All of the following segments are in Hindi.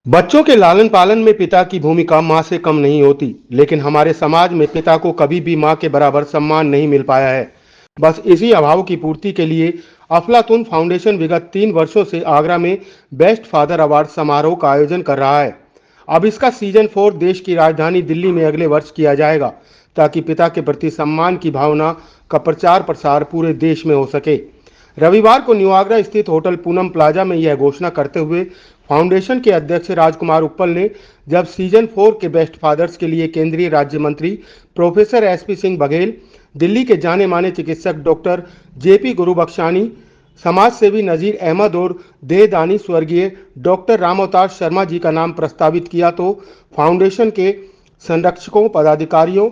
बच्चों के लालन पालन में पिता की भूमिका मां से कम नहीं होती, लेकिन हमारे समाज में पिता को कभी भी मां के बराबर सम्मान नहीं मिल पाया है। बस इसी अभाव की पूर्ति के लिए अफलातून फाउंडेशन विगत 3 वर्षों से आगरा में बेस्ट फादर अवार्ड समारोह का आयोजन कर रहा है। अब इसका सीजन 4 देश की राजधानी दिल्ली में अगले वर्ष किया जाएगा, ताकि पिता के प्रति सम्मान की भावना का प्रचार प्रसार पूरे देश में हो सके। रविवार को न्यू आगरा स्थित होटल पूनम प्लाजा में यह घोषणा करते हुए फाउंडेशन के अध्यक्ष राजकुमार उप्पल ने, जब सीजन 4 के बेस्ट फादर्स के लिए केंद्रीय राज्य मंत्री प्रोफेसर एसपी सिंह बघेल, दिल्ली के जाने माने चिकित्सक डॉक्टर जेपी गुरुबख्शानी, समाज सेवी नजीर अहमद और देहदानी स्वर्गीय डॉक्टर राम अवतार शर्मा जी का नाम प्रस्तावित किया, तो फाउंडेशन के संरक्षकों, पदाधिकारियों,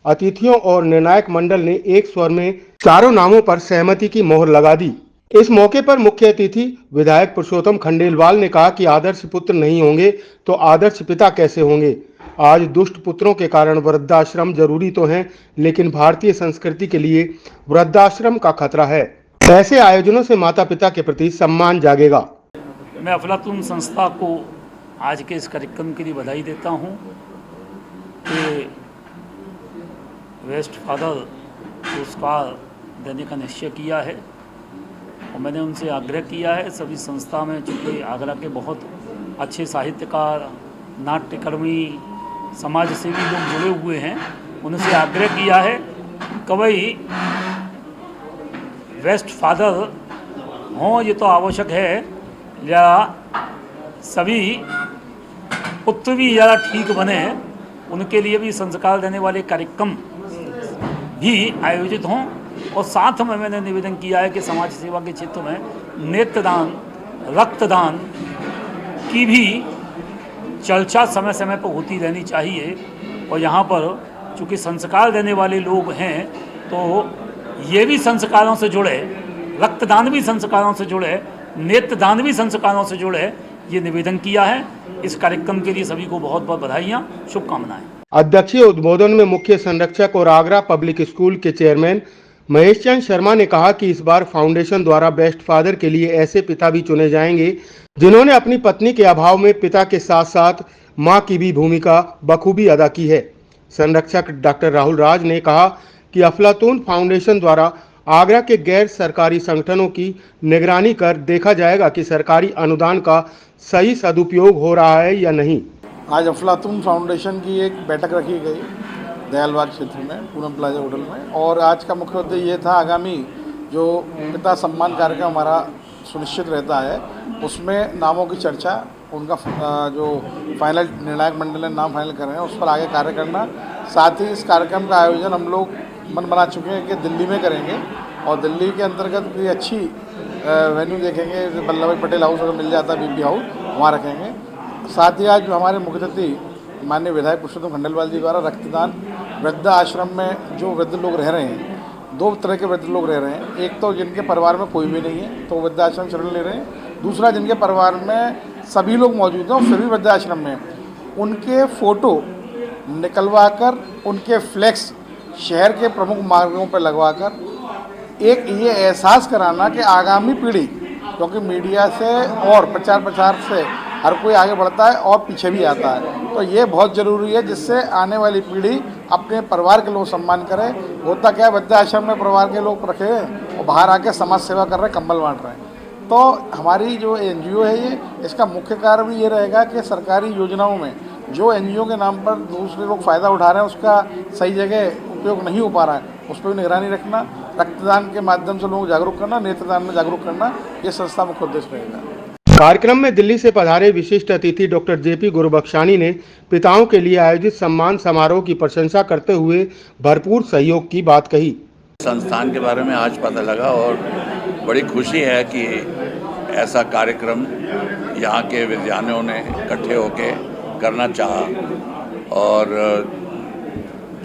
अतिथियों और निर्णायक मंडल ने एक स्वर में चारों नामों पर सहमति की मोहर लगा दी। इस मौके पर मुख्य अतिथि विधायक पुरुषोत्तम खंडेलवाल ने कहा कि आदर्श पुत्र नहीं होंगे तो आदर्श पिता कैसे होंगे। आज दुष्ट पुत्रों के कारण वृद्धाश्रम जरूरी तो हैं, लेकिन भारतीय संस्कृति के लिए वृद्धाश्रम का खतरा है। ऐसे आयोजनों से माता पिता के प्रति सम्मान जागेगा। मैं अफलातून संस्था को आज के इस कार्यक्रम के लिए बधाई देता हूं कि बेस्ट फादर पुरस्कार देने का निश्चय किया है, और मैंने उनसे आग्रह किया है, सभी संस्था में चूँकि आगरा के बहुत अच्छे साहित्यकार, नाट्यकर्मी, समाज सेवी लोग जुड़े हुए हैं, उनसे आग्रह किया है कि भाई बेस्ट फादर हों, ये तो आवश्यक है, या सभी पुत्र भी ज़्यादा ठीक बने, उनके लिए भी संस्कार देने वाले कार्यक्रम भी आयोजित हों। और साथ में मैंने निवेदन किया है कि समाज सेवा के क्षेत्र में नेत्रदान, रक्तदान की भी चर्चा समय समय पर होती रहनी चाहिए। और यहाँ पर चूँकि संस्कार देने वाले लोग हैं, तो ये भी संस्कारों से जुड़े, रक्तदान भी संस्कारों से जुड़े, नेत्रदान भी संस्कारों से जुड़े, ये निवेदन किया है। इस कार्यक्रम के लिए सभी को बहुत बहुत बधाइयाँ, शुभकामनाएं। अध्यक्षीय उद्बोधन में मुख्य संरक्षक और आगरा पब्लिक स्कूल के चेयरमैन महेश चंद शर्मा ने कहा कि इस बार फाउंडेशन द्वारा बेस्ट फादर के लिए ऐसे पिता भी चुने जाएंगे जिन्होंने अपनी पत्नी के अभाव में पिता के साथ साथ मां की भी भूमिका बखूबी अदा की है। संरक्षक डॉक्टर राहुल राज ने कहा कि अफलातून फाउंडेशन द्वारा आगरा के गैर सरकारी संगठनों की निगरानी कर देखा जाएगा कि सरकारी अनुदान का सही सदुपयोग हो रहा है या नहीं। आज अफलातून फाउंडेशन की एक बैठक रखी गई दयालबाग क्षेत्र में पूनम प्लाजा होटल में, और आज का मुख्य उद्देश्य ये था, आगामी जो पिता सम्मान कार्यक्रम हमारा सुनिश्चित रहता है, उसमें नामों की चर्चा, उनका जो फाइनल निर्णायक मंडल ने नाम फाइनल कर रहे हैं, उस पर आगे कार्य करना। साथ ही इस कार्यक्रम का आयोजन हम लोग मन बना चुके हैं कि दिल्ली में करेंगे, और दिल्ली के अंतर्गत कोई अच्छी वेन्यू देखेंगे, वल्लभ भाई पटेल हाउस अगर मिल जाता है, बीबी हाउस, वहाँ रखेंगे। साथ ही आज जो हमारे मुख्य अतिथि माननीय विधायक पुरुषोत्तम खंडेलवाल जी द्वारा रक्तदान, वृद्ध आश्रम में जो वृद्ध लोग रह रहे हैं, दो तरह के वृद्ध लोग रह रहे हैं। एक तो जिनके परिवार में कोई भी नहीं है, तो वृद्धाश्रम शरण ले रहे हैं। दूसरा, जिनके परिवार में सभी लोग मौजूद हैं और फिर भी वृद्धाश्रम में, उनके फ़ोटो निकलवा कर, उनके फ्लैक्स शहर के प्रमुख मार्गों पर लगवा कर एक ये एहसास कराना कि आगामी पीढ़ी, क्योंकि मीडिया से और प्रचार प्रसार से हर कोई आगे बढ़ता है और पीछे भी आता है, तो ये बहुत ज़रूरी है, जिससे आने वाली पीढ़ी अपने परिवार के लोग सम्मान करे। होता क्या है, वृद्धाश्रम में परिवार के लोग रखे हैं और बाहर आके समाज सेवा कर रहे हैं, कंबल बांट रहे हैं। तो हमारी जो एनजीओ है, ये इसका मुख्य कार्य भी ये रहेगा कि सरकारी योजनाओं में जो एनजीओ के नाम पर दूसरे लोग फ़ायदा उठा रहे हैं, उसका सही जगह उपयोग नहीं हो पा रहा है, उस पर भी निगरानी रखना, रक्तदान के माध्यम से लोगों को जागरूक करना, नेत्रदान में जागरूक करना, ये संस्था मुख्य उद्देश्य रहेगा। कार्यक्रम में दिल्ली से पधारे विशिष्ट अतिथि डॉक्टर जेपी गुरुबख्शानी ने पिताओं के लिए आयोजित सम्मान समारोह की प्रशंसा करते हुए भरपूर सहयोग की बात कही। संस्थान के बारे में आज पता लगा और बड़ी खुशी है कि ऐसा कार्यक्रम यहाँ के विद्यार्थियों ने इकट्ठे होकर करना चाहा, और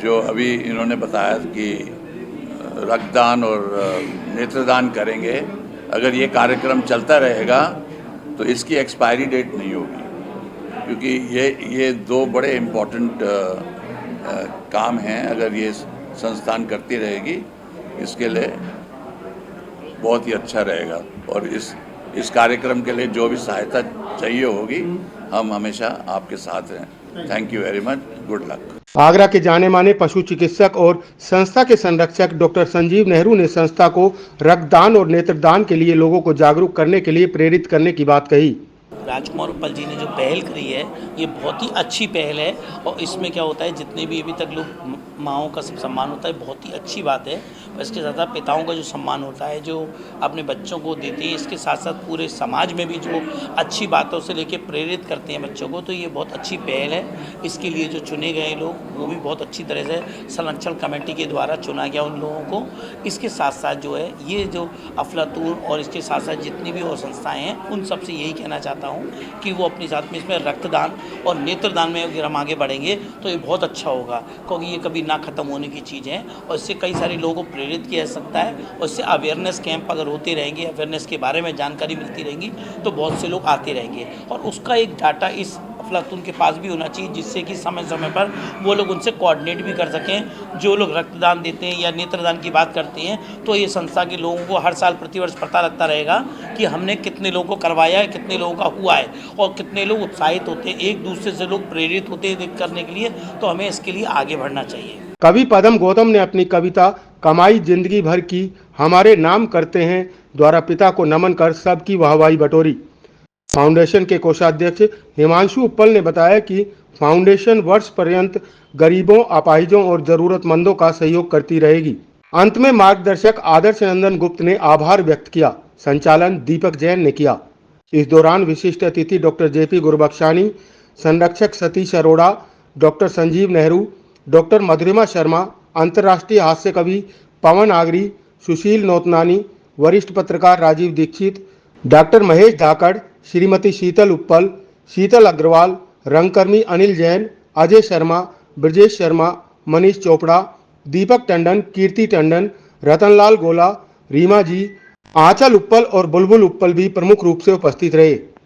जो अभी इन्होंने बताया कि रक्तदान और नेत्रदान करेंगे, अगर ये कार्यक्रम चलता रहेगा तो इसकी एक्सपायरी डेट नहीं होगी, क्योंकि ये दो बड़े इम्पोर्टेंट काम हैं। अगर ये संस्थान करती रहेगी, इसके लिए बहुत ही अच्छा रहेगा, और इस कार्यक्रम के लिए जो भी सहायता चाहिए होगी हम हमेशा आपके साथ हैं। Thank you very much, good luck. Agra के जाने माने पशु चिकित्सक और संस्था के संरक्षक डॉक्टर संजीव नेहरू ने संस्था को रक्तदान और नेत्रदान के लिए लोगों को जागरूक करने के लिए प्रेरित करने की बात कही। राजकुमार उप्पल जी ने जो पहल करी है ये बहुत ही अच्छी पहल है और इसमें क्या होता है जितने भी अभी तक लोग माँओं का सम्मान होता है बहुत ही अच्छी बात है। इसके साथ साथ पिताओं का जो सम्मान होता है जो अपने बच्चों को देते हैं, इसके साथ साथ पूरे समाज में भी जो अच्छी बातों से लेके प्रेरित करते हैं बच्चों को, तो ये बहुत अच्छी पहल है। इसके लिए जो चुने गए लोग वो भी बहुत अच्छी तरह से संरक्षण कमेटी के द्वारा चुना गया उन लोगों को। इसके साथ साथ जो है ये जो अफलातून और इसके साथ साथ जितनी भी और संस्थाएँ हैं उन सबसे यही कहना चाहता हूँ कि वो अपने साथ में इसमें रक्तदान और नेत्रदान में अगर हम आगे बढ़ेंगे तो ये बहुत अच्छा होगा, क्योंकि ये कभी ना ख़त्म होने की चीज़ है और इससे कई सारे लोगों को प्रेरित किया जा सकता है। और इससे अवेयरनेस कैंप अगर होते रहेंगे, अवेयरनेस के बारे में जानकारी मिलती रहेंगी तो बहुत से लोग आते रहेंगे और उसका एक डाटा इस अफलातून के पास भी होना चाहिए जिससे कि समय समय पर वो लोग उनसे कोऑर्डिनेट भी कर सकें। जो लोग रक्तदान देते हैं या नेत्रदान की बात करते हैं तो ये संस्था के लोगों को हर साल प्रतिवर्ष पता लगता रहेगा कि हमने कितने लोगों को करवाया है, कितने लोगों का हुआ है और कितने लोग उत्साहित होते हैं, एक दूसरे से लोग प्रेरित होते हैं करने के लिए। तो हमें इसके लिए आगे बढ़ना चाहिए। कवि पद्म गौतम ने अपनी कविता कमाई जिंदगी भर की हमारे नाम करते हैं द्वारा पिता को नमन कर सबकी वाहवाही बटोरी। फाउंडेशन के कोषाध्यक्ष हिमांशु उप्पल ने बताया कि फाउंडेशन वर्ष पर्यंत गरीबों, अपाहिजों और जरूरतमंदों का सहयोग करती रहेगी। अंत में मार्गदर्शक आदर्श नंदन गुप्त ने आभार व्यक्त किया। संचालन दीपक जैन ने किया। इस दौरान विशिष्ट अतिथि डॉक्टर जेपी गुरबख्शानी, संरक्षक सतीश अरोड़ा, डॉक्टर संजीव नेहरू, डॉक्टर मधुरिमा शर्मा, अंतर्राष्ट्रीय हास्य कवि पवन आगरी, सुशील नौतनानी, वरिष्ठ पत्रकार राजीव दीक्षित, डॉक्टर महेश धाकड़, श्रीमती शीतल उप्पल, शीतल अग्रवाल, रंगकर्मी अनिल जैन, अजय शर्मा, ब्रजेश शर्मा, मनीष चोपड़ा, दीपक टंडन, कीर्ति टंडन, रतनलाल गोला, रीमा जी, आंचल उप्पल और बुलबुल उप्पल भी प्रमुख रूप से उपस्थित रहे।